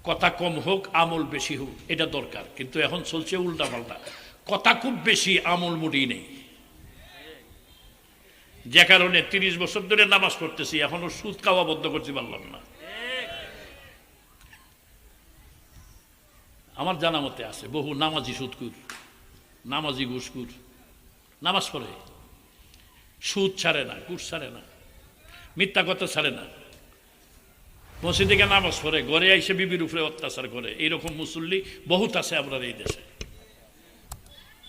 কথা কম হোক আমল বেশি হোক, এটা দরকার। কিন্তু এখন চলছে উল্টা পাল্টা, কথা খুব বেশি আমল মোটেই নেই। যে কারণে 30 বছর ধরে নামাজ পড়তেছি, এখনো সুদ খাওয়া বন্ধ করতে পারলাম না। আমার জানা মতে আছে বহু নামাজি সুদকুর, নামাজি ঘুষকুর, নামাজ পড়ে সুদ ছাড়ে না, ঘুষ ছাড়ে না, মিথ্যা কথা ছাড়ে না, মসজিদে গিয়ে নামাজ পড়ে, ঘরে আইসে বিবির উপরে অত্যাচার করে। এইরকম মুসল্লি বহুত আছে আপনার এই দেশে,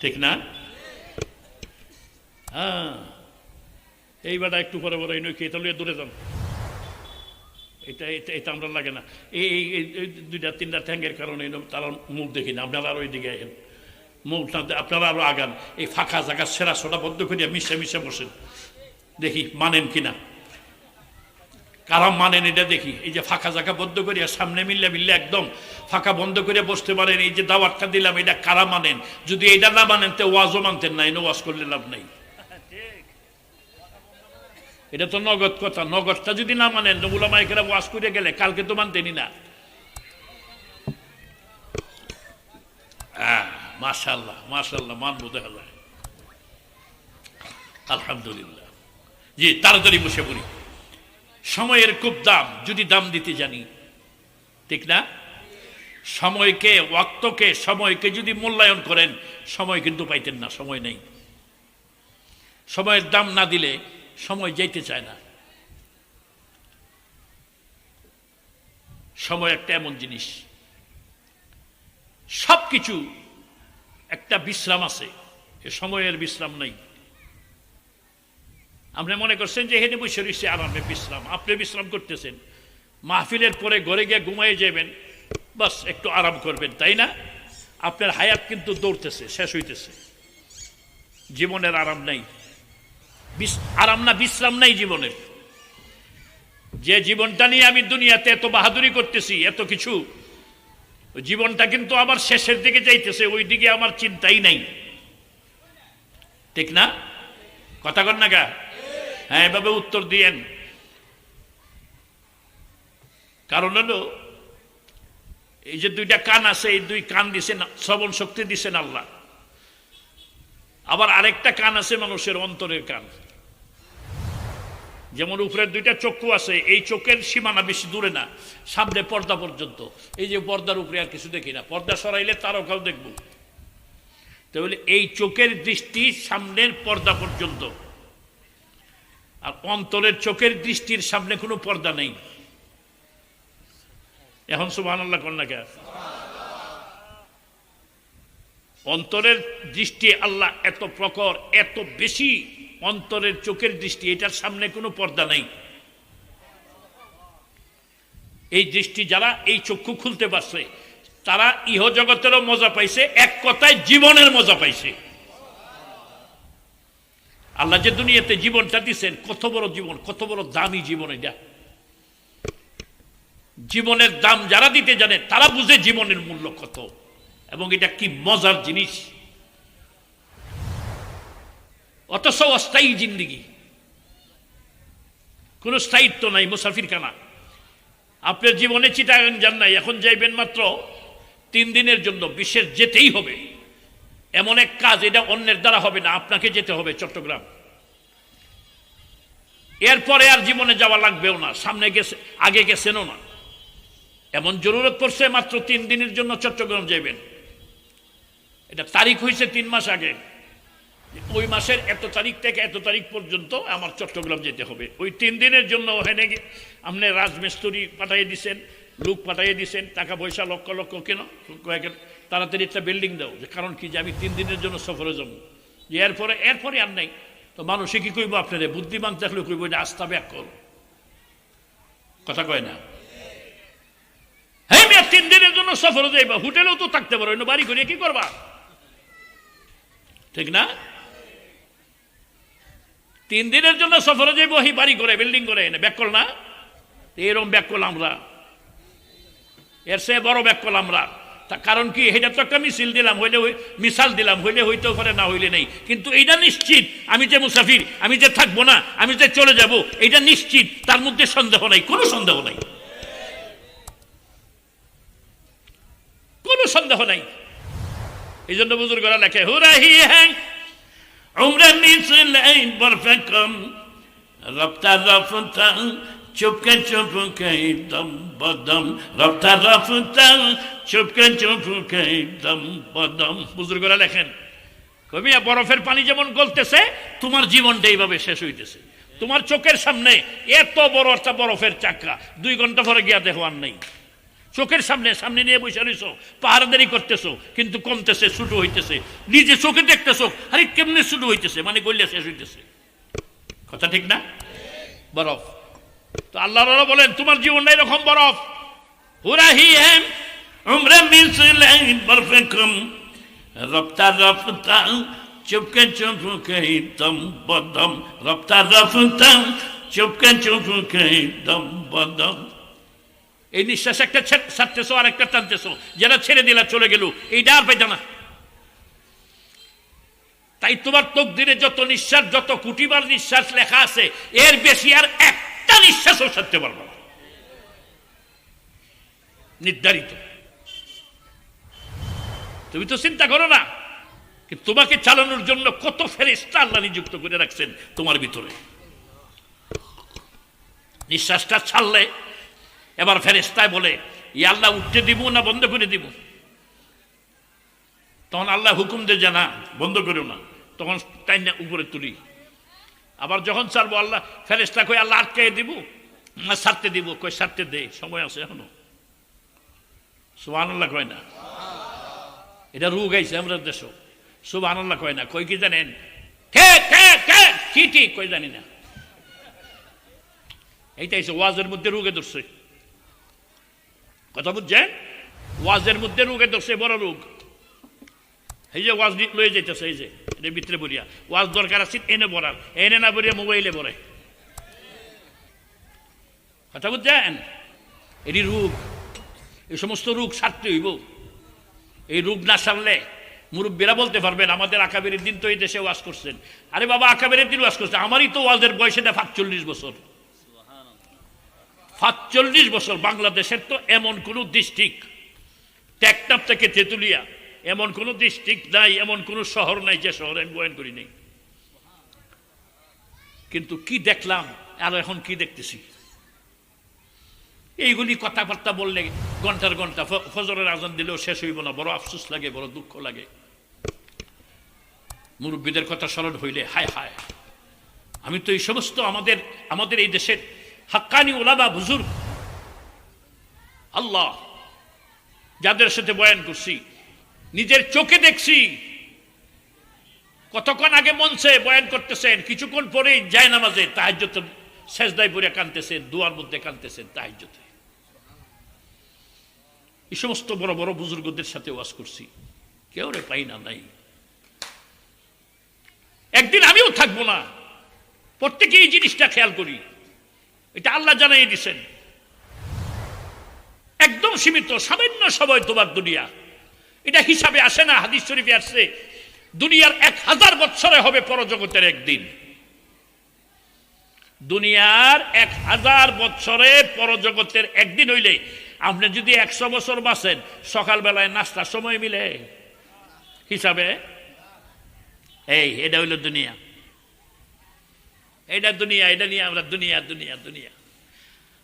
ঠিক না? হ্যাঁ, এই বেটা একটু পরে পরে নইকে এটা লইয়া দূরে যান, এটা এটা এটা আমরা লাগে না। এই 2-3টা ঠ্যাঙ্গের কারণে তারা মুখ দেখি না। আপনারা আরো ওইদিকে মুখটা আপনারা আরো আগান, এই ফাঁকা জায়গা সেরা সোটা বদ্ধ করিয়া মিশে মিশে বসেন, দেখি মানেন কিনা, কারা মানেন এটা দেখি। এই যে ফাঁকা জায়গা বন্ধ করিয়া সামনে মিললে একদম ফাঁকা বন্ধ করিয়া বসতে পারেন, এই যে দাওয়াতটা দিলাম এটা কারা মানেন? যদি এটা না মানেন তো ওয়াজও মানতেন না, ওয়াজ করলে লাভ নাই। এটা তো নগদ কথা, নগদটা যদি না মানেন তো উলামায়ে ওয়াজ করে গেলে কালকে তো মানতেনই না। মাশাআল্লাহ মাশাআল্লাহ, মানবো দেখা যায়, আলহামদুলিল্লাহ। জি, তাড়াতাড়ি বসে পড়ি। সময়ের খুব দাম, যদি দাম দিতে জানি, ঠিক না? সময়কে, ওয়াক্তকে, সময়কে যদি মূল্যায়ন করেন, সময় কিন্তু পাইতেন না, সময় নেই। সময়ের দাম না দিলে সময় যাইতে চায় না। সময় একটা এমন জিনিস, সবকিছু একটা বিশ্রাম আছে, এ সময়ের বিশ্রাম নাই। আপনি মনে করছেন যে হেঁটে বসে রয়েছে আরামে বিশ্রাম, আপনি বিশ্রাম করতেছেন, মাহফিলের পরে ঘরে গিয়ে ঘুমাই যাবেন, বাস একটু আরাম করবেন, তাই না? আপনার হায়াত কিন্তু দৌড়তেছে, শেষ হইতেছে। জীবনের আরাম নাই, আরাম না বিশ্রাম নাই জীবনের। যে জীবনটা নিয়ে আমি দুনিয়াতে এত বাহাদুরি করতেছি, এত কিছু, জীবনটা কিন্তু আবার শেষের দিকে যাইতেছে, ওই দিকে আমার চিন্তাই নাই, ঠিক না? কথা কন না গা? হ্যাঁ, এভাবে উত্তর দিয়েন। কারণ হলো এই যে 2টা কান আছে, এই 2 কান দিছেন, শ্রবণ শক্তি দিছেন আল্লাহ। আবার আরেকটা কান আছে মানুষের অন্তরের কান। যেমন উপরের 2টা চক্ষু আছে, এই চোখের সীমানা বেশি দূরে না, সামনে পর্দা পর্যন্ত। এই যে পর্দার উপরে আর কিছু দেখি না, পর্দা সরাইলে তারকাও দেখব। তাহলে এই চোখের দৃষ্টি সামনের পর্দা পর্যন্ত, আর অন্তরের চোখের দৃষ্টির সামনে কোনো পর্দা নেই। এখন সুবহানাল্লাহ কন্যা কে? অন্তরের দৃষ্টি আল্লাহ এত প্রখর, এত বেশি, অন্তরের চোখের দৃষ্টি, এটার সামনে কোনো পর্দা নেই। এই দৃষ্টি যারা, এই চক্ষু খুলতে পারছে, তারা ইহজগতেরও মজা পাইছে, এক কথায় জীবনের মজা পাইছে। আল্লাহ যে দুনিয়াতে জীবনটা দিচ্ছেন, কত বড় জীবন, কত বড় দামি জীবন এটা। জীবনের দাম যারা দিতে জানে তারা বুঝে জীবনের মূল্য কত, এবং এটা কি মজার জিনিস। অথচ অস্থায়ী জিন্দিগি, কোনো স্থায়িত্ব নাই, মুসাফির খানা। আপনার জীবনে চিটাগাং যান নাই, এখন যাইবেন মাত্র 3 দিনের জন্য, বিশেষ যেতেই হবে। এমন এক কাজ, এটা অন্যের দ্বারা হবে না, আপনাকে যেতে হবে চট্টগ্রাম। এরপরে আর জীবনে যাওয়া লাগবেও না, সামনে গেছে, আগে গেছেনও না। এমন জরুরত পড়ছে মাত্র 3 দিনের জন্য চট্টগ্রাম যাইবেন। এটা তারিখ হয়েছে 3 মাস আগে, ওই মাসের এত তারিখ থেকে এত তারিখ পর্যন্ত আমার চট্টগ্রাম যেতে হবে। ওই 3 দিনের জন্য ওখানে আপনি রাজমিস্ত্রি পাঠাইয়ে দিচ্ছেন, লোক পাঠাইয়ে দিচ্ছেন, টাকা পয়সা লক্ষ লক্ষ, কেন তাড়াতাড়ি একটা বিল্ডিং দাও। যে কারণ কি, যে আমি 3 দিনের জন্য সফরে যাবো, যে এরপরে আর নাই। তো মানুষে কি কইব? আপনারে বুদ্ধিমান থাকলে কইব এটা আস্থা ব্যাক কর, কথা কয় না? হ্যাঁ, 3 দিনের জন্য সফরে যাইবা, হোটেলেও তো থাকতে পারো, বাড়ি করে কি করবা, ঠিক না? 3 দিনের জন্য সফরে যাইব, এই বাড়ি করে বিল্ডিং করে এনে ব্যাক কল না? এরকম ব্যাক করলাম আমরা, এর চেয়ে বড় ব্যাক করলাম আমরা। কারণ কি, এটা তো একটা মিছিল দিলাম, হইলে মিসাল দিলাম, হইলে হইতেও পারে, না হইলে নেই। কিন্তু এইটা নিশ্চিত, আমি যে মুসাফির, আমি যে থাকবো না, আমি যে চলে যাব, এইটা নিশ্চিত, তার মধ্যে সন্দেহ নাই, কোনো সন্দেহ নাই। সন্দেহ নাই। এই জন্য বুজুর্গরা লেখে হুরাহি হ্যাঁ উমরে মিসলাই বরফে কম রফতা রফতা চুপকে চুপকে দম বদম রফতা রফতা চুপকে চুপকে দম বদম। বুজুর্গরা লেখেন কবিয়া বরফের পানি যেমন গলতেছে তোমার জীবনটা এইভাবে শেষ হইতেছে। তোমার চোখের সামনে এত বড় একটা বরফের চাকা, 2 ঘন্টা পরে গিয়া দেখো আর নেই। চোখের সামনে সামনে নিয়ে বসে রইছো, পাহাড়াদারি করতেছো, কিন্তু কমতেছে, ছোট হইতেছে। নিজে চোখে দেখতেছো, আরে কেমনে ছোট হইতেছে, মানে গলিয়া শেষ হইতেছে। কথা ঠিক না? বরফ তো আল্লাহ বলেন তোমার জীবনটা এরকম বরফ। হুরাহি হেম উমরে মিসলাই বরফে কম রফতা রফতা চুপকে চুপকে দম বদম রফতা রফতা চুপকে চুপকে দম বদম। এই নিঃশ্বাস একটা ছাড়তেছো আর একটা টানতেছো, যারা ছেড়ে দিলা চলে গেল, এইটা আর পাইতা না। তাই তোমার তকদিরে যত নিঃশ্বাস, যত কোটিবার নিঃশ্বাস লেখা আছে, এর বেশি আর একটা নিঃশ্বাসও ছাড়তে পারবো না, নির্ধারিত। তুমি তো চিন্তা করো না তোমাকে চালানোর জন্য কত ফেরেশতা আল্লাহ নিযুক্ত করে রাখছেন তোমার ভিতরে। নিঃশ্বাসটা ছাড়লে এবার ফেরেশতায় বলে ইয়া আল্লাহ উঠতে দিব না বন্ধ করে দিব? তখন আল্লাহ হুকুম দিয়ে জানা বন্ধ করো না, তখন তাই না উপরে তুলি। আবার যখন ছাড়বো আল্লাহ ফেরেশতা কই আল্লাহ আটকে দিব না ছাড়তে দিব? কই ছাড়তে দে, সময় আছে এখনো। সুবহানাল্লাহ কয় না? এটা রোগ আইছে আমরা দেশ। সুবহানাল্লাহ কয় না, কই কি জানেন? ঠিক কই জানি না। এইটা হচ্ছে ওয়াজের মধ্যে রোগে ধরছে। কথা বুঝছেন? ওয়াজের মধ্যে রোগে ধরছে, বড় রোগ। এই যে ওয়াজ লয়ে যাইতেছে, এই যে এর ভিতরে বলিয়া ওয়াজ দরকার আছে এনে বলার, এনে না বলিয়া মোবাইলে বলে। কথা বুঝছেন? এটি রোগ। এই সমস্ত রোগ সারতে হইব। এই রোগ না সারলে মুরব্বীরা বলতে পারবেন আমাদের আকাবেরের দিন তো এই দেশে ওয়াজ করছেন। আরে বাবা, আকাবেরের দিন ওয়াজ করছে, আমারই তো ওয়াজের বয়স এটা 45 বছর। 45 বছর। বাংলাদেশের তো এমন কোন ডিস্ট্রিক্ট, টেকনাফ থেকে তেতুলিয়া, এমন কোন ডিস্ট্রিক্ট নাই, এমন কোন শহর নাই যে শহরে আমি বয়ান করি নাই। কিন্তু কি দেখলাম আর এখন কি দেখতেছি, এইগুলি কথাবার্তা বললে ঘন্টার ঘন্টা, ফজরের আজান দিলেও শেষ হইব না। বড় আফসোস লাগে, বড় দুঃখ লাগে। মুরব্বীদের কথা স্মরণ হইলে হায় হায়, আমি তো এই সমস্ত আমাদের এই দেশের হাক্কানি উলামা বুজুর্গ আল্লাহ যাদের সাথে বয়ান করছি, নিজের চোখে দেখছি। কতক্ষণ আগে মঞ্চে বয়ান করতেছেন, কিছুক্ষণ পরেই জায়নামাজে তাহাজ্জুদ সেজদায় পড়ে কাঁদতেছেন, দুয়ার মধ্যে কাঁদতেছেন তাহাজ্জুদে। এই সমস্ত বড় বড় বুজুর্গদের সাথে ওয়াজ করছি, কেউ রে পাই না, নাই। একদিন আমিও থাকবো না, প্রত্যেকে এই জিনিসটা খেয়াল করি। এটা আল্লাহ জানাই দিচ্ছেন, একদম সীমিত সামান্য সময় তোমার দুনিয়া। এটা হিসাবে আসে না, হাদিস শরীফে আসছে দুনিয়ার 1000 বছরে হবে পরজগতের একদিন। দুনিয়ার 1000 বছরে পরজগতের একদিন হইলে আপনি যদি 100 বছর বাঁচেন, সকালবেলায় নাস্তার সময় মিলে হিসাবে? এটা হইল দুনিয়া। এটা দুনিয়া, এটা নিয়ে আমরা দুনিয়া দুনিয়া দুনিয়া।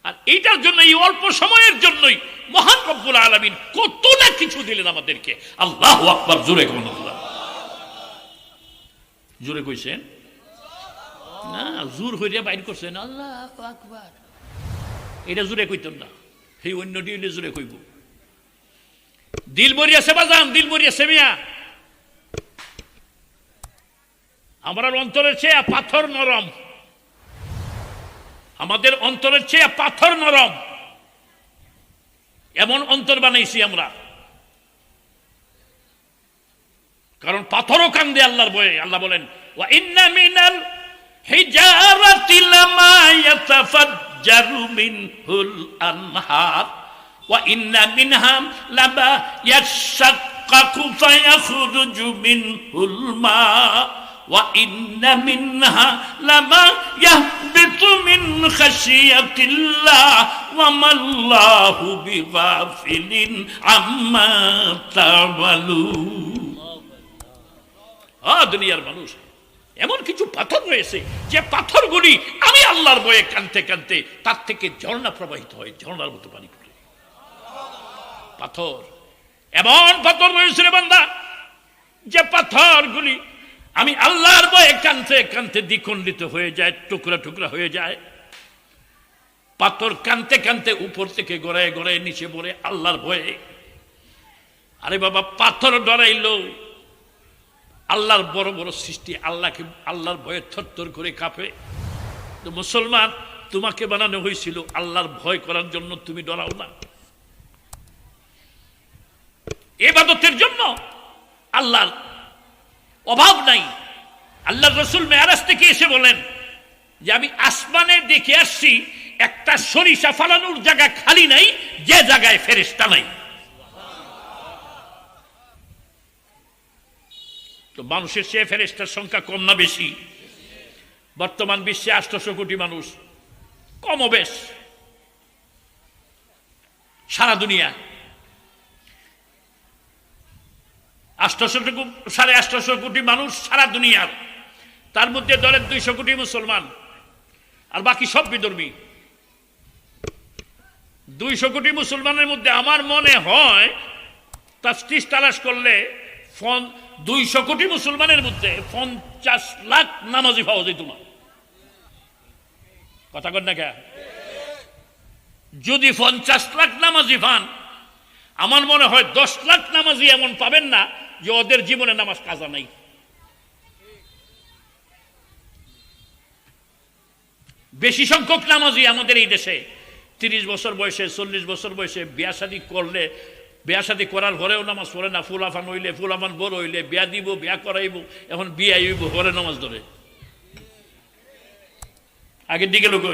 আর এইটার জন্য, এই অল্প সময়ের জন্যই মহান রব্বুল আলামিন কত না কিছু দিলেন আমাদেরকে। আল্লাহু আকবার। জোরে কোন আল্লাহ, জোরে কইছেন না? জোর হইয়া বাইর করছেন আল্লাহু আকবার। এটা জোরে কইতেন না, সেই অন্যটি হইলে জোরে কইব। দিল মরিয়াছে বাজান, দিল মরিয়াছে মিয়া। আমার অন্তরের চেয়ে পাথর নরম, আমাদের অন্তরের চেয়ে পাথর নরম। এমন অন্তর বানাইছি আমরা, কারণ পাথরও কান্দে আল্লাহর ভয়ে। আল্লাহ বলেন ওয়া ইন্না মিনাল হিজারাতি লামা ইয়াতাফাজ্জারু মিনহুল আনহার ওয়া ইন্না মিনহা লামা ইয়াশাক্কাকু ফায়াখরুজু মিনহুল মা ওয়া ইন্না মিনহা লামা ইয়াহবিতু মিন খাশিয়াতিল্লাহ ওয়া মাল্লাহু বিগাফিলিন আম্মা তা'মালুন। দুনিয়ার মানুষ, এমন কিছু পাথর রয়েছে যে পাথরগুলি আমি আল্লাহর ভয়ে কাঁদতে কাঁদতে তার থেকে ঝর্ণা প্রবাহিত হয়, ঝর্ণার মতো পানি পড়ে। পাথর, এমন পাথর রয়েছে রে বান্দা, যে পাথরগুলি আমি আল্লাহর ভয়ে কাঁদতে কাঁদতে দ্বিখণ্ডিত হয়ে যায়, টুকরা টুকরা হয়ে যায়। পাথর কাঁদতে কাঁদতে উপর থেকে গড়ায় গড়ায় নিচে পড়ে আল্লাহর ভয়ে। আরে বাবা, পাথর ডরাইলো, আল্লাহর বড় বড় সৃষ্টি আল্লাহকে, আল্লাহর ভয়ে থরথর করে কাঁপে। তো মুসলমান, তোমাকে বানানো হয়েছিল আল্লাহর ভয় করার জন্য, তুমি ডরাও না। ইবাদতের জন্য আল্লাহর অভাব নাই। আল্লাহর রাসূল মেরাজ থেকে এসে বলেন যে আমি আসমানে দেখে আসছি একটা সরিষা ফালানোর জায়গা খালি নাই যে জায়গায় ফেরেশতা নাই। তো মানুষের চেয়ে ফেরেশতার সংখ্যা কম না বেশি? বর্তমান বিশ্বে 800 কোটি মানুষ, কমবেশ সারা দুনিয়া 800 কোটি মানুষ সারা দুনিয়ার। তার মধ্যে ধরেন 200 কোটি মুসলমান আর বাকি সব বিধর্মী। 200 কোটি মুসলমানের মধ্যে আমার মনে হয় তাফসীর তালাশ করলে 200 কোটি মুসলমানের মধ্যে 50 লাখ নামাজি পাওয়া যেত না। কথা কন না কে? যদি 50 লাখ নামাজি পান, আমার মনে হয় 10 লাখ নামাজি এমন পাবেন না যে ওদের জীবনে নামাজ কাজা নাই। বেশি সংখ্যক নামাজি আমাদের এই দেশে 30 বছর বয়সে, 40 বছর বয়সে বিয়া শাদী করলে, বিয়া শাদী করার ঘরেও নামাজ পড়ে না। ফুলাফান হইলে, ফুলাফান বড় হইলে বিয়া দিব, বিয়া করাইব, এখন বিয়া হইব, ঘরে নামাজ ধরে। আগের দিকে লোক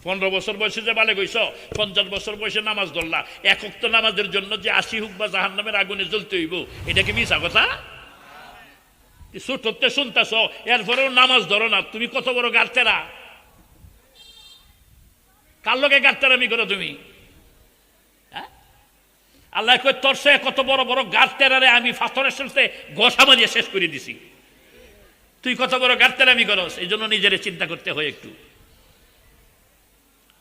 15 বছর বয়সে যে বালে গইছ, 50 বছর বয়সে নামাজ ধরলা, এক ওয়াক্ত নামাজের জন্য যে 80 হোক বা জাহান্নামের আগুনে জ্বলতে হইব, এটা কি মিছা কথা? ছোটতে শুনতেছ, এরপরেও নামাজ ধরো না। তুমি কত বড় গার্তেরা! কার লোকে গার্তেরামি করো তুমি? আল্লাহ কই তোর সে কত বড় বড় গার্তেরারে আমি পাথরের সাথে ঘষা মারিয়ে শেষ করে দিছি। তুই কত বড় গার্তেরামি করস? এই জন্য নিজের চিন্তা করতে হয় একটু।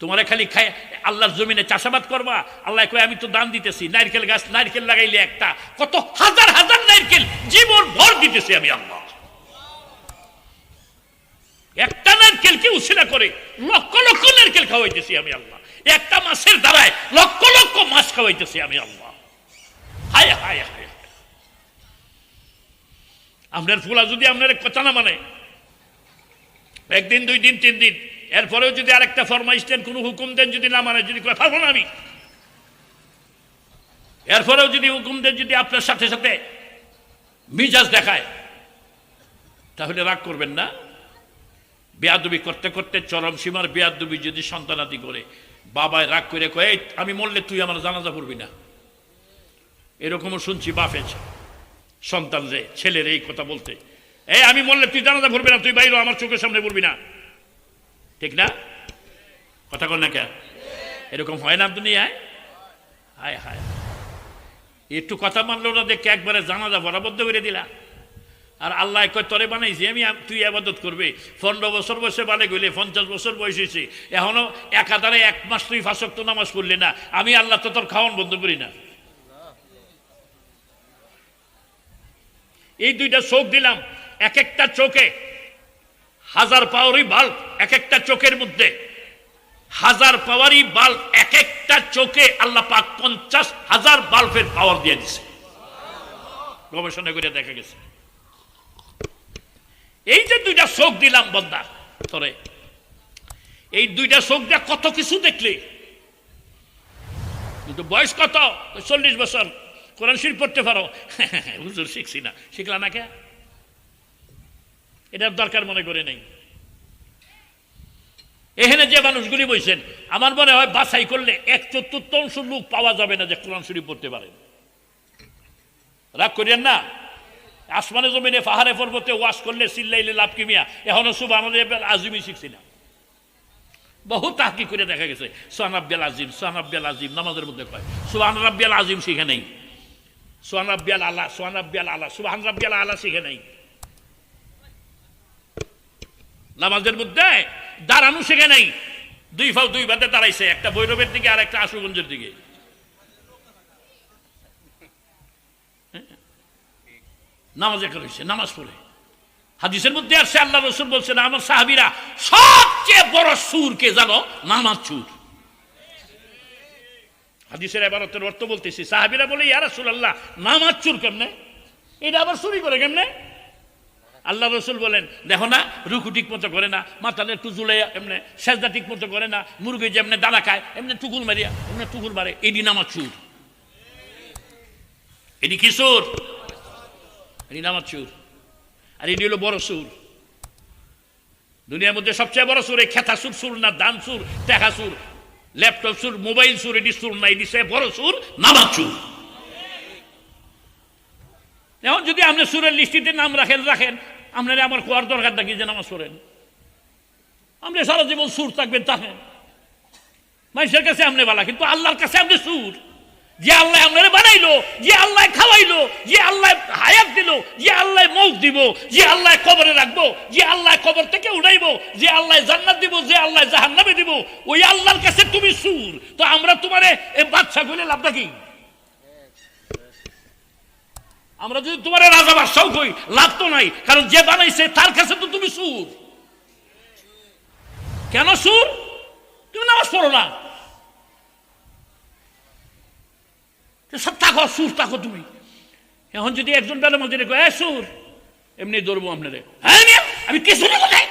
তোমারে খালি খায় আল্লাহর জমিনে চাষাবাদ করবা। আল্লাহ কয় আমি তো দান দিতেছি, নারকেল গাছ, নারকেল লাগাইলে একটা, কত হাজার হাজার নারকেল জীবন ভর দিতেছি আমি আল্লাহ। একটা নারকেলকে উছিলা করে লক্ষ লক্ষ নারকেল খাওয়াইতেছি আমি আল্লাহ। একটা মাছের দ্বারায় লক্ষ লক্ষ মাছ খাওয়াইতেছি আমি আল্লাহ। হায় হায় হায়! আপনার ফুলা যদি আপনার কথা না মানে, একদিন, 2 দিন, 3 দিন, এরপরেও যদি আরেকটা ফরমাইশ দেন, কোনো হুকুম দেন, যদি না মানে, যদি পারবো না আমি, এরপরেও যদি হুকুম দেন, যদি আপনার সাথে সাথে মিজাজ দেখায়, তাহলে রাগ করবেন না। বেয়াদবি করতে করতে চরম সীমার বেয়াদবি যদি সন্তানাদি করে, বাবায় রাগ করে কয় আমি মরলে তুই আমার জানাজা পড়বি না। এরকমও শুনছি বাপে সন্তান রে, ছেলের এই কথা বলতে, আমি মরলে তুই জানাজা পড়বি না, তুই বাইরে আমার চোখের সামনে পড়বি না। ঠিক না? কথা কর না কে? এরকম হয় না দুনিয়ায়? হায় হায়! একটু কথা মানলো না দেখে একবারে জানাজা বরাবদ্ধ করে দিলা। আর আল্লাহ কয় তোরে বানাইছি আমি, তুই আবাদত করবে। 15 বছর বয়সে বালে গইলে, 50 বছর বয়স হয়েছে, এখনো একাধারে 1 মাস তুই 5 ওয়াক্ত নামাজ পড়লি না, আমি আল্লাহ তো তোর খাওয়ান বন্ধ করি না। এই 2টা চোখ দিলাম, এক একটা চোখে 1000 পাওয়ারই বাল্ব, এক একটা চোখের মধ্যে 1000 পাওয়ারই বাল্ব, এক একটা চোখে আল্লাহ পাক 50,000 বাল্বের পাওয়ার দিয়ে দিছে। গবেষণা করে দেখা গেছে। এই যে 2টা চোখ দিলাম বন্দা তোরে, এই 2টা চোখ দিয়ে কত কিছু দেখলি। কিন্তু বয়স কত? 40 বছর। কোরআন শরীফ পড়তে পারো? হুজুর শিখছি না। শিখলা না কে? এটার দরকার মনে করে নেই। এখানে যে মানুষগুলি বইছেন, আমার মনে হয় বাছাই করলে 1/4 লোক পাওয়া যাবে না যে কোরআন শরীফ পড়তে পারে। রাগ করিয়েন না। আসমানে জমিনে পাহাড়ে পর্বতে ওয়াজ করলে চিল্লাইলে লাভ কি মিয়া? এখনো সুবহানাল্লাহ আজিমই শিখছি না। বহু তাহকি করে দেখা গেছে সুবহান রাব্বিয়াল আজিম, সুবহান রাব্বিয়াল আজিম নামাজের মধ্যে কয়, সুবহান রাব্বিয়াল আজিম শিখে নেই, সুবহান রাব্বিয়াল আলা, সুবহান রাব্বিয়াল আলা, সুবহান রাব্বিয়াল আলা শিখে নেই। নামাজের মধ্যে দাঁড়ানো শিখে নেই, দুই ফাও দুই বাদে দাঁড়াইছে, একটা ভৈরবের দিকে আর একটা আশুগঞ্জের দিকে। নামাজে করেছে, নামাজ পড়ে। হাদিসের মধ্যে আসছে আল্লাহ রাসূল বলছেন আমার সাহাবীরা সবচেয়ে বড় সুর কে জানো? নামাজ সুর। হাদিসের ইবারতের অর্থ বলতেছি, সাহাবীরা বলে ইয়া রাসূলুল্লাহ নামাজ চুর কেমনে? এটা আবার চুরি করে কেমনে? আল্লাহ রাসূল বলেন দেখো না, রুকু ঠিক মতো করে না, মাথাটা একটু ঝুলাইয়া এমনি, সেজদা ঠিক মতো করে না, মুরগি যেমনি দানা খায় এমনি টুকুল মারিয়া এমনি টুকুল মারে, এডি নামাজ চুর। এডি কি সুর? এডি নামাজ চুর। আর এটি হলো বড় সুর। দুনিয়ার মধ্যে সবচেয়ে বড় সুর এই খেতা সুর, সুর না দান সুর, টাকা সুর, ল্যাপটপ সুর, মোবাইল সুর, এটি সুর না, এটি সে বড় সুর নামাজ সুর। এখন যদি আপনি সুরের লিস্টিতে নাম রাখেন আপনারা আমার কোয়ার দরকার নাকি যে নামাজ পড়েন? আপনি সারা জীবন সুর থাকবেন, থাকেন মানুষের কাছে আপনি বালা, কিন্তু আল্লাহর কাছে আপনি সুর। যে আল্লাহ আপনারা বানাইলো, যে আল্লাহ খাওয়াইলো, যে আল্লাহ হায়াত দিল, যে আল্লাহ মৌত দিব, যে আল্লাহ কবরে রাখবো, যে আল্লাহ কবর থেকে উঠাইবো, যে আল্লাহ জান্নাত দিব, যে আল্লাহ জাহান্নামে দিব, ওই আল্লাহর কাছে তুমি সুর। তো আমরা তোমারে এই বাদশা কইলে লাভটা কি? আমরা যদি তোমার রাজা বাদশাও কই লাভ তো নাই, কারণ যে বানাইছে তার কাছে তো তুমি সুর। কেন সুর? তুমি নামাজ পড়ো না, থাকো সুর, থাকো তুমি। এখন যদি একজন বেলার মধ্যে রেখো এ সুর, এমনি ধরবো আপনারে, হ্যাঁ আমি কিছু না কোথায়।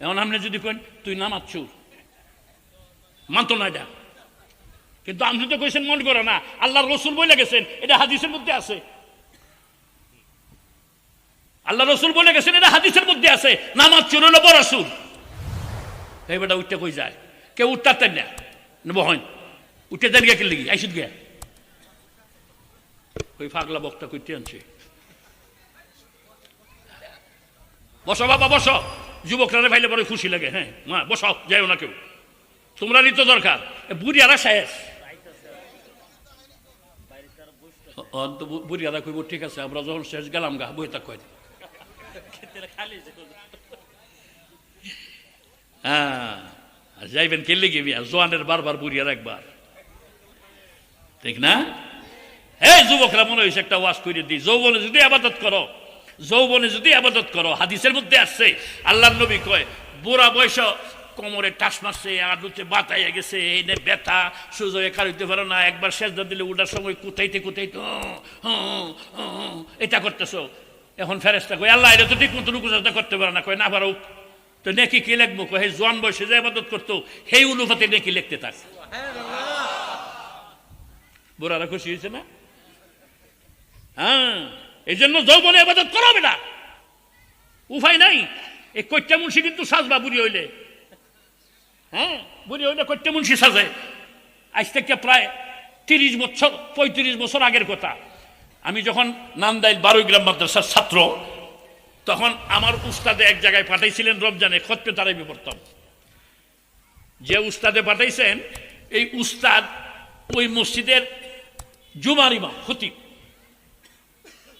এখন আপনি যদি কেন তুই নামাজ সুর, মানতো না এটা, কিন্তু আপনি তো কইছেন মন করে না, আল্লাহর রাসূল বলে গেছেন, এটা হাদিসের মধ্যে আছে। আল্লাহ রাসূল বলে গেছেন, এটা হাদিসের মধ্যে আছে, নামাজ চুর হলো বড় সুর। এই বেটা উঠতে কই যায়? কেউ উঠতেন না, বহন উঠে দেন গিয়ে লেগে আইসুদ গিয়া ওই ফাগলা বক্তা কইতে আনছে। বসো বাবা বসো, যুবকরা ভাইলে বড় খুশি লাগে। হ্যাঁ মা বসো, যাইও না কেউ, তোমরা নিতে দরকার। বুড়িয়ারা শেষ, বুড়িয়ারা কইব ঠিক আছে, আমরা যখন শেষ গেলাম গা বই তা কয়। হ্যাঁ যাইবেন কে লেগে বিয়া জোয়ানের বারবার বুড়িয়ার একবার, ঠিক না? এই যুবকরা মনে হয়েছে একটা ওয়াজ করে দিই, যৌবনে যদি আবাদত করো, যৌবনে যদি আবাদত করো, হাদিসের মধ্যে আসছে আল্লাহর নবী কয় বুড়া বয়স কোমরে টাস মারছে, আডুতে বাতাইয়া গেছে, এনে ব্যথা সহ্য কারিতে পারো না, একবার সেজদা দিলে ওটার সময় কোথাইতে কোথাইতে এটা করতেছো। এখন ফেরেশতা কয় আল্লাহ এটা তো ঠিক মতো রুকু সাজদা করতে পারে না, কয় না পারো তো নেকি কি লিখবো? কয় হে জোয়ান বয়সে যে আবাদত করতো সেই অনুপাতে নেকি লিখতে থাক। বুড়ারা খুশি হয়েছে না? হ্যাঁ এই জন্য যৌবনে আবাদত করো বেটা, উপায় নাই। এই কইটা মুন্সি কিন্তু সাজবা বুড়ি হইলে, হ্যাঁ বুড়ি হইলে কইটা মুন্সি সাজে। আজ থেকে প্রায় 30 বছর 35 বছর আগের কথা, আমি যখন নান্দাইল 12 গ্রাম মাদ্রাসার ছাত্র, তখন আমার উস্তাদে এক জায়গায় পাঠাইছিলেন রমজানে খতমে তারাবি পড়তাম। যে উস্তাদে পাঠাইছেন এই উস্তাদ ওই মসজিদের জুমার ইমাম খতিব।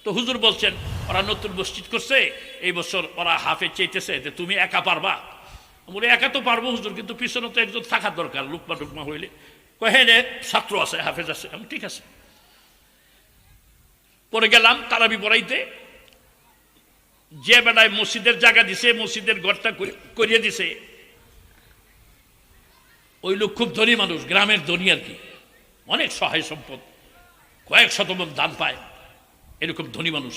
তো হুজুর বলছেন ওরা নতুন মসজিদ করছে, এই বছর ওরা হাফেজ চাইতেছে, তুমি একা পারবা? বলে একা তো পারবো হুজুর, কিন্তু পিছনে তো একজন থাকার দরকার, লুকমা টুকমা হইলে। কয় হ্যাঁ রে ছাত্র আছে, হাফেজ আছে। আমি ঠিক আছে। পরে গেলাম তারাবি পড়াইতে, যে বেলায় মসজিদের জায়গা দিছে, মসজিদের ঘরটা করিয়ে দিছে, ওই লোক খুব ধনী মানুষ, গ্রামের ধনী আর কি, অনেক সহায় সম্পদ, কয়েক শতমন দান পায়, এরকম ধনী মানুষ।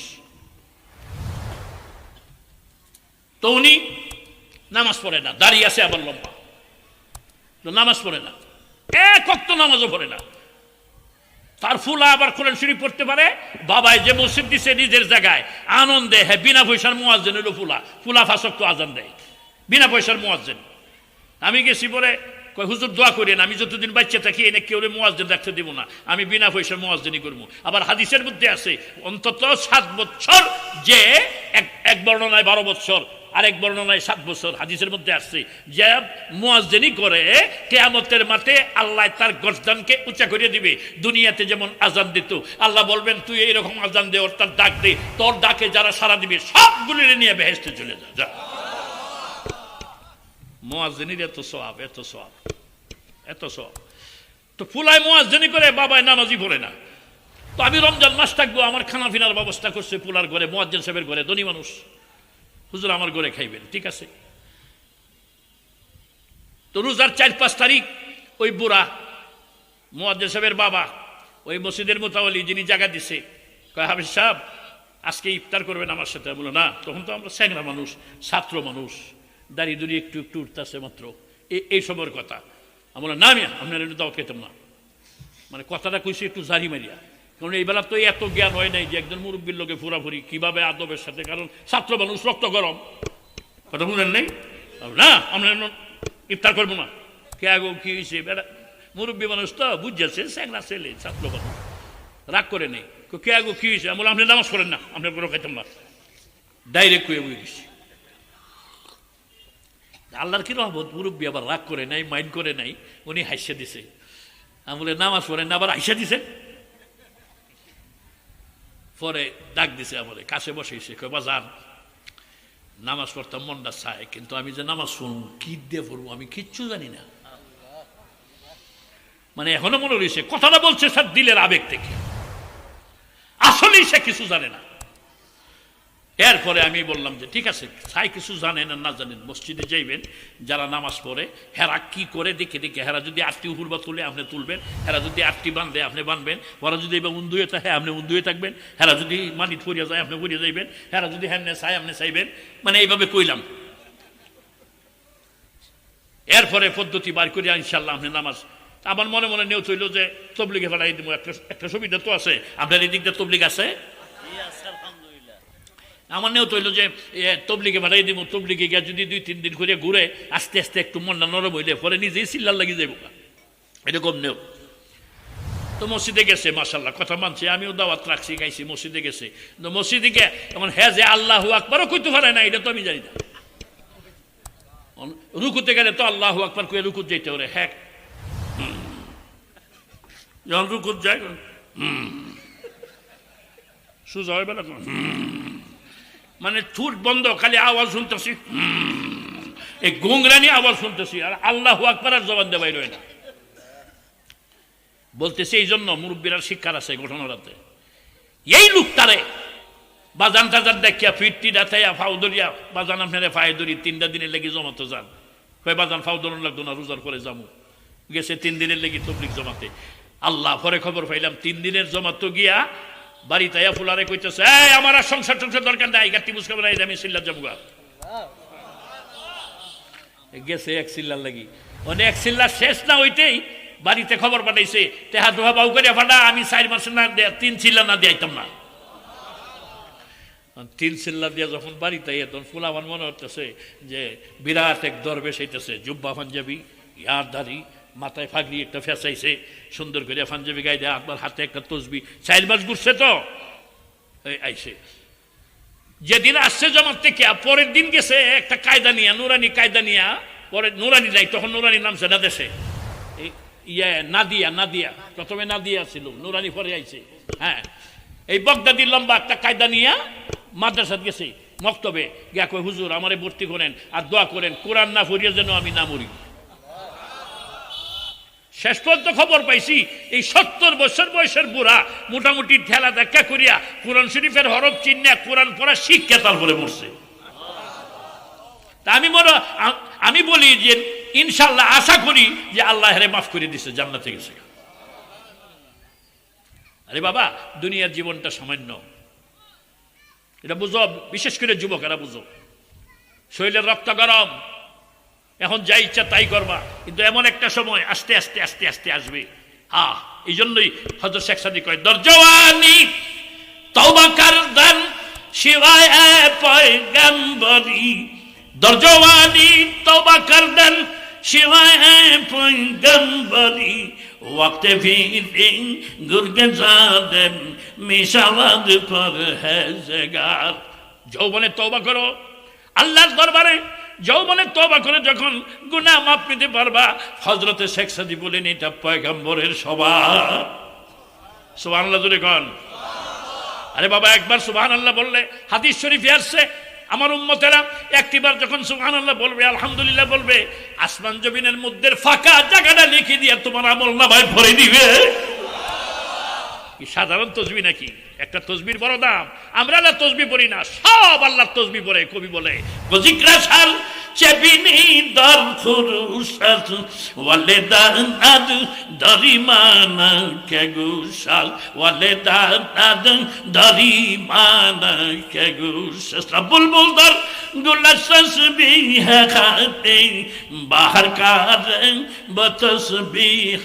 তো উনি নামাজ পড়ে না, দাঁড়িয়ে আছে আবার লম্বা, নামাজ পড়ে না, এক ওয়াক্ত নামাজও পড়ে না। তার ফুলা আবার কোরআন শরীফ পড়তে পারে, বাবাই যে মসজিদ দিছে নিজের জায়গায় আনন্দে, হ্যাঁ বিনা পয়সার মুয়াজ্জিন হলো ফুলা, ফুলা 5 ওয়াক্ত আজান দেয়, বিনা পয়সার মুয়াজ্জিন। আমি গেছি পরে কয় হুজুর দোয়া করেন, আমি যতদিন বাচ্চা থাকি এনে কেউ মুয়াজ্জিন রাখতে দেব না, আমি বিনা পয়সা মুয়াজ্জিনি করবো। আবার হাদিসের মধ্যে আছে অন্তত 7 বছর, যে এক বর্ণনায় 12 বছর, আরেক বর্ণনায় 7 বছর, হাদিসের মধ্যে আসছে যে মুয়াজ্জিনি করে কিয়ামতের মাঠে আল্লাহ তার গর্দানকে উঁচা করে দিবে। দুনিয়াতে যেমন আজান দিত, আল্লাহ বলবেন তুই এইরকম আজান দে, ওর তার ডাক দে, তোর ডাকে যারা সাড়া দিবে সবগুলি নিয়ে বেহেশতে চলে যা। মুয়াজ্জিনের এত সওয়াব, এত সওয়াব, এত সওয়াব। তো ফুলায় মুয়াজ্জিনি করে, বাবায় নামাজি পড়ে না। তো আমি রমজান মাস থাকবো, আমার খানা পিনার ব্যবস্থা করছে ফুলার ঘরে, মুয়াজ্জিন সাহেবের ঘরে, ধনী মানুষ, হুজুর আমার ঘরে খাইবেন, ঠিক আছে। তো রোজার 4-5 তারিখ ওই বুড়া মুয়াজ্জিন সাহেবের বাবা, ওই মসজিদের মুতাওয়ালি যিনি জায়গা দিছে, কয় হাফেজ সাহেব আজকে ইফতার করবেন আমার সাথে। বলো না, তখন তো আমরা স্যাংরা মানুষ, ছাত্র মানুষ, দাড়ি দুড়ি একটু একটু উঠতেছে মাত্র, এই সময়ের কথা। আমি বললাম না, আমি আপনার দাওয়াত খেতাম না। মানে কথাটা কইছি একটু জারি মারিয়া, কারণ এই বেলা তো এত জ্ঞান হয় নাই যে একজন মুরব্বীর লোকে ফুরাফুরি কিভাবে আদবের সাথে, কারণ ছাত্র মানুষ, রক্ত গরম, কথা শুনেন নেই না, আমরা ইফতার করবো না। কে আগো কি হয়েছে, বেড়া মুরব্বী মানুষ তো বুঝছে, স্যাংরা ছেলে, ছাত্র মানুষ, রাগ করে নেই। কে আগো কি হয়েছে, আমি বললাম আপনি নামাজ করেন না, আপনার কোনো খাইতাম না, ডাইরেক্ট কয়ে বুঝে গেছি। আল্লাহর কি রহমত, মুরব্বী আবার রাগ করে নাই, মাইন্ড করে নাই, উনি হাসিয়ে দিছে। আমি বলে নামাজ পড়েন না, আবার হাসিয়ে দিছে। পরে ডাক দিছে, আমাদের কাছে বসেছে, কয় বাজান নামাজ পড়তাম মনটা চায়, কিন্তু আমি যে নামাজ পড়ব কি দিয়ে পড়বো আমি কিচ্ছু জানি না। মানে এখনো মনে রয়েছে কথাটা বলছে স্যার দিলের আবেগ থেকে, আসলেই সে কিছু জানে না। এরপরে আমি বললাম যে ঠিক আছে, চাই কিছু জানেন আর না জানেন, মসজিদে যাইবেন, যারা নামাজ পড়ে হেরা কি করে দেখে দেখে, হেরা যদি 8টি উহুরবা তুলে আপনি তুলবেন, হেরা যদি 8টি বান্ধে আপনি বানবেন, ওরা যদি এবার উন্দুয়ে থাকে আপনি উন্দুয়ে থাকবেন, হেরা যদি মানি ফরিয়া যায় আপনি ফরিয়া যাইবেন, হেরা যদি হ্যান্নে চায় আপনি চাইবেন, মানে এইভাবে কইলাম। এরপরে পদ্ধতি বার করিয়া ইনশাল্লাহ আপনি নামাজ, আমার মনে মনে নিয়ত হইল যে তবলিগে পাঠাই দিব, একটা সুবিধা তো আছে, আপনার এই দিকটা তবলিগ আছে, আমার নিয়ত হইল যে তবলিগে পাঠাই দিব, তবলিগে গিয়ে যদি 2-3 দিন করে ঘুরে আস্তে আস্তে একটু মনটা নরম হইলে পরে নিজেই চিল্লার লাগিয়ে যাইব, এরকম নিয়ত। তো মসজিদে গেছে, মাশাআল্লাহ কথা মানছে, আমিও দাওয়াত রাখছি, গাইছি, মসজিদে গেছে। তো মসজিদে গিয়ে এখন হ্যাঁ যে আল্লাহু আকবারও কইতে পারে না, এটা তো আমি জানি না। রুকুতে গেলে তো আল্লাহু আকবার কয়ে রুকুত যাইতে পারে, হ্যাঁ যখন রুকুত যায় সোজা হয় বেলা, মানে ঠুট বন্ধ, খালি আওয়াজ শুনতেছি, এই গোংরানি আওয়াজ শুনতেছি, আর আল্লাহু আকবার আর জবান দেবাই রয় না। বলতেছে এই জন্য মুরব্বীরা শিক্ষার আছে ঘটনাটাতে, এই লোকটারে বাজান টাজান দেখিয়া ফিরটি ডাথাইয়া ফাউদরিয়া, বাজান আপনারা ফায়দরি 3টা দিনের লেগে জমাতে যান, কয় বাজান ফাউদর লাগতো না, রোজার করে যাবো, গেছে 3 দিনের লেগে তবলিগ জমাতে। আল্লাহ পরে খবর পাইলাম 3 দিনের জমাতো গিয়া বাড়িতে ফুলারে কইতেছে, এই আমার আর সংসার টংসার দরকার নাই, গাটি বুঝ খাবার আমি সিল্লার যাবো গা। গেছে 1 সিল্লার লাগি, মানে 1 সিল্লার শেষ না হইতেই বাড়িতে খবর পাঠাইছে, তেহা দোহা বাউ করে ফাটা, আমি 4 মাসে না 3 চিল্লা না দিয়াইতাম না। 3 চিল্লা দিয়া যখন বাড়িতে তখন ফুলা আমার মনে হতেছে যে বিরাট এক দরবেশ হইতেছে, জুব্বা পাঞ্জাবি, ইয়ার দাড়ি, মাথায় ফাগড়ি একটা ফেঁচাইছে, সুন্দর করে পাঞ্জাবি গায়ে দেয়, আপনার হাতে একটা তসবি, 4 মাস ঘুরছে তো আইসে। যেদিন আসছে জমাত থেকে পরের দিন গেছে একটা কায়দা নিয়া, নুরানি কায়দা নিয়া, পরে নুরানি নাই, তখন নুরানি নামছে না দেশে, নাদিয়া প্রথমে নাদিয়া ছিল, নুরানি পরে আইছে। হ্যাঁ, এই বগদাদি লম্বা একটা কায়দা নিয়া মাদ্রাসাত গেছে, মক্তবে গিয়া কই হুজুর আমারে ভর্তি করেন আর দোয়া করেন, কোরআন না পড়িয়া যেন আমি না মরি। শেষ পর্যন্ত খবর পাইছি এই 70 বছর বয়সের বুড়া মোটামুটি ঠেলা দেখা করিয়া কোরআন শরীফের হরফ চিহ্নে কোরআন পড়া শিক্ষা তারপরে মরছে। তা আমি বলি যে ইনশাল্লাহ আশা করি যে আল্লাহ হেরে মাফ করে দিছে, জান্নাতে গেছে। আরে বাবা, দুনিয়ার জীবনটা সামান্য, এটা বুঝো, বিশেষ করে যুবকেরা বুঝো, শরীরের রক্ত গরম, এখন যা ইচ্ছা তাই করবা, কিন্তু এমন একটা সময় আস্তে আস্তে আস্তে আস্তে আসবে। হ্যাঁ, এই জন্যই হযরত শেখ সাদি কয়, দরজওয়ানি তওবা করদান শিওয়ায়ে পয়গম্বরি, দরজওয়ানি তওবা করদান शिवाय पैगंबरी वक्त फिर गुरगे जादेम मिशावाद पर है जगार যৌবনে তওবা করো আল্লাহর দরবারে যৌবনে তওবা করে যখন গুনাহ মাফ পেতে পারবা হযরতে শেখ সাদি বলেন এটা পয়গম্বরের স্বভাব সুবহানাল্লাহ জোরে কোন আরে বাবা একবার সুবহানাল্লাহ বললে হাদিস শরীফে আসছে আমার উম্মতেরা একটিবার যখন সুবহানাল্লাহ বলবে আলহামদুলিল্লাহ বলবে আসমান জমিনের মধ্যে ফাঁকা জায়গাটা লিখে দিয়ে তোমার আমলনামায় ভরে দিবে কি সাধারণ তাসবিহ নাকি একটা তাসবির বড় দাম আমরা না তাসবিহ পড়ি না সব আল্লাহর তাসবিহ পড়ে কবি বলে জিকরা শাল চেবিনি দর ফুরুসাত ওয়ালেদান আদ দরিমানা কে গুশাল ওয়ালেদান আদ দরিমানা কে গুশাল বুলবুল দর গুলশস বিহ খাতে বাহর কার বতসবিহ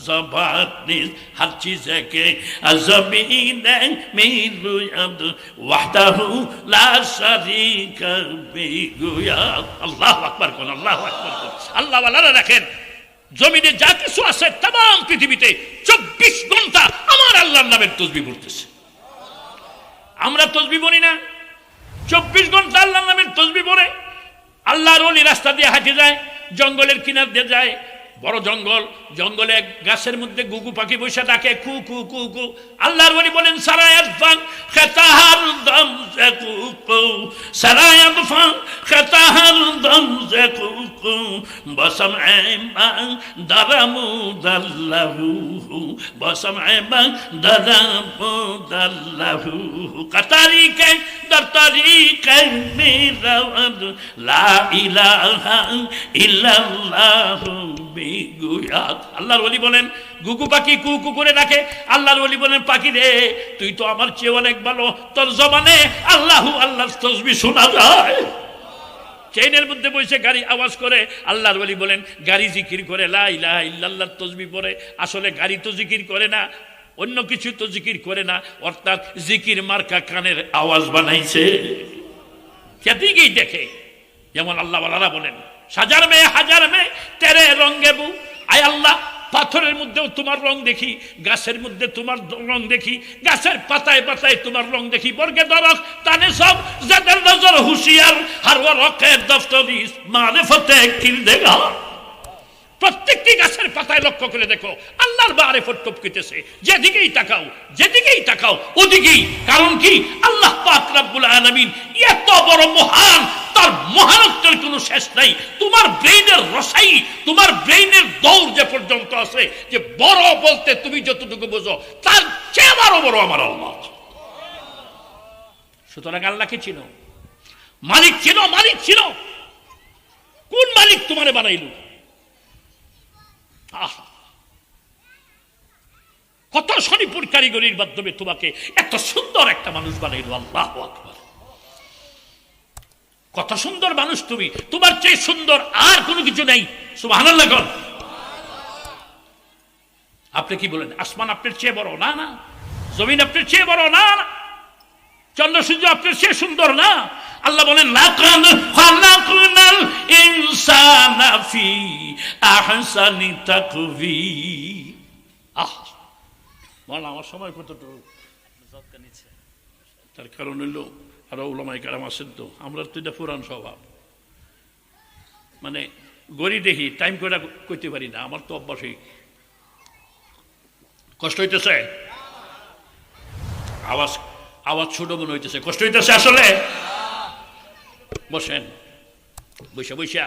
জবাত নিজ हर चीज के ज़मीन मेरू अब्द वहदहु ला शरीक बिगुया আল্লাহু আকবার কোন আল্লাহু আকবার কোন আল্লাহ ওয়ালারা রাখেন জমিনে যা কিছু আছে तमाम পৃথিবীতে 24 ঘন্টা আমার আল্লাহর নামের তাসবিহ পড়তেছে আমরা তাসবিহ পড়ি না 24 ঘন্টা আল্লাহর নামের তাসবিহ পড়ে আল্লাহর ওলি রাস্তা দিয়ে হাঁটে যায় জঙ্গলের কিনার দিয়ে যায় বড় জঙ্গল জঙ্গলে গাছের মধ্যে গুগু পাখি বসে ডাকে কু কু কু কু আল্লাহর ওলি বলেন সারায়াত ফান খাতাহার দম জে কু কু সারায়াত ফান খাতাহার দম জে কু কু বসম এমা দারামু দাল্লাহু বসম এমা দারামু দাল্লাহু কাতারি কে দর তরিকে মিরাদ লা ইলাহা ইল্লাল্লাহু আল্লাহর ওলি বলেন গুগু পাখি কু কু করে ডাকে আল্লাহর ওলি বলেন পাখি রে তুই তো আমার চেয়ে অনেক ভালো তোর জবানে আল্লাহু আল্লাহর তাসবিহ শোনা যায় ট্রেনের মধ্যে বসে গাড়ি আওয়াজ করে আল্লাহর ওলি বলেন গাড়ি জিকির করে লা ইলাহা ইল্লাল্লাহর তাসবিহ পড়ে আসলে গাড়ি তো জিকির করে না অন্য কিছু তো জিকির করে না অর্থাৎ জিকির মার্কা কানের আওয়াজ বানাইছে সেদিকেই দেখে যেমন আল্লাহ ওয়ালারা বলেন হাজার মে তেরে রঙে বু আয় আল্লাহ পাথরের মধ্যেও তোমার রং দেখি গাছের মধ্যে তোমার রং দেখি গাছের পাতায় পাতায় তোমার রং দেখি বর্গে দরক তানে সব যাদের নজর হুশিয়ার হার ওয়ারকে দফতরি মারিফতে কিল দেগা প্রত্যেকটি গাছের পাতায় লক্ষ্য করে দেখো আল্লাহর মারিফত টপকিতেছে যেদিকেই তাকাও ওদিকেই কারণ কি আল্লাহ পাক রব্বুল আলামিন এত বড় মহান তার মহানত্বের কোনো শেষ নাই তোমার ব্রেইনের রসাই তোমার ব্রেইনের দৌড় যে পর্যন্ত আছে যে বড় বলতে তুমি যতটুকু বোঝো তার চেয়ে বড় আমার আল্লাহ সুতরাং আল্লাহকে চিনো মালিক চিনো কোন মালিক তোমারে বানাইলো কত শনিপুর কারিগরির মাধ্যমে তোমাকে এত সুন্দর একটা মানুষ বানাইলো আল্লাহু আকবার কত সুন্দর মানুষ তুমি তোমার চেয়ে সুন্দর আর কোনো কিছু নাই সুবহানাল্লাহ বল আপনি কি বলেন আসমান আপনার চেয়ে বড় না না জমিন আপনার চেয়ে বড় না না চন্দ্র সূর্য আপনার চেয়ে সুন্দর না আল্লাহ বলেন লাকাদ খালাকনাল ইনসানা ফি আহসানি তাকবীর বলা আমার সময় কতটুকু তার কারণ হইল আরো উলামায়ে কেরাম আছেন তো আমরা তো এটা পুরান স্বভাব মানে গড়ি দেখি টাইম করে কইতে পারি না আমার তো অভ্যাসই কষ্ট হইতেছে আওয়াজ ছোট মনে হইতেছে কষ্ট হইতেছে আসলে বসেন বৈশা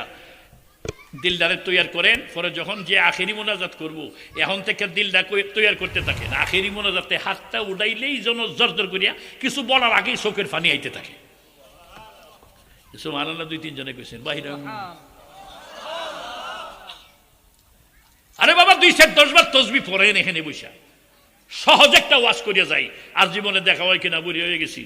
দিলদারে তৈয়ার করেন পরে যখন যে আখেরি মোনাজাত করব এখন থেকে দিলটা তৈয়ার করতে থাকেন আখেরি মোনাজাতে হাতটা উঠাইলেই যেন জর্জর করিয়া কিছু বলার আগেই চোখের পানি আইতে থাকে সুবহানাল্লাহ 2-3 জনে কইছেন বাহিরে আরে বাবা 2-10 বার তাসবিহ পড়েন এখানে বৈশা সহজ একটা ওয়াজ করিয়া যাই আর জীবনে দেখা হয় কিনা বুড়ি হয়ে গেছি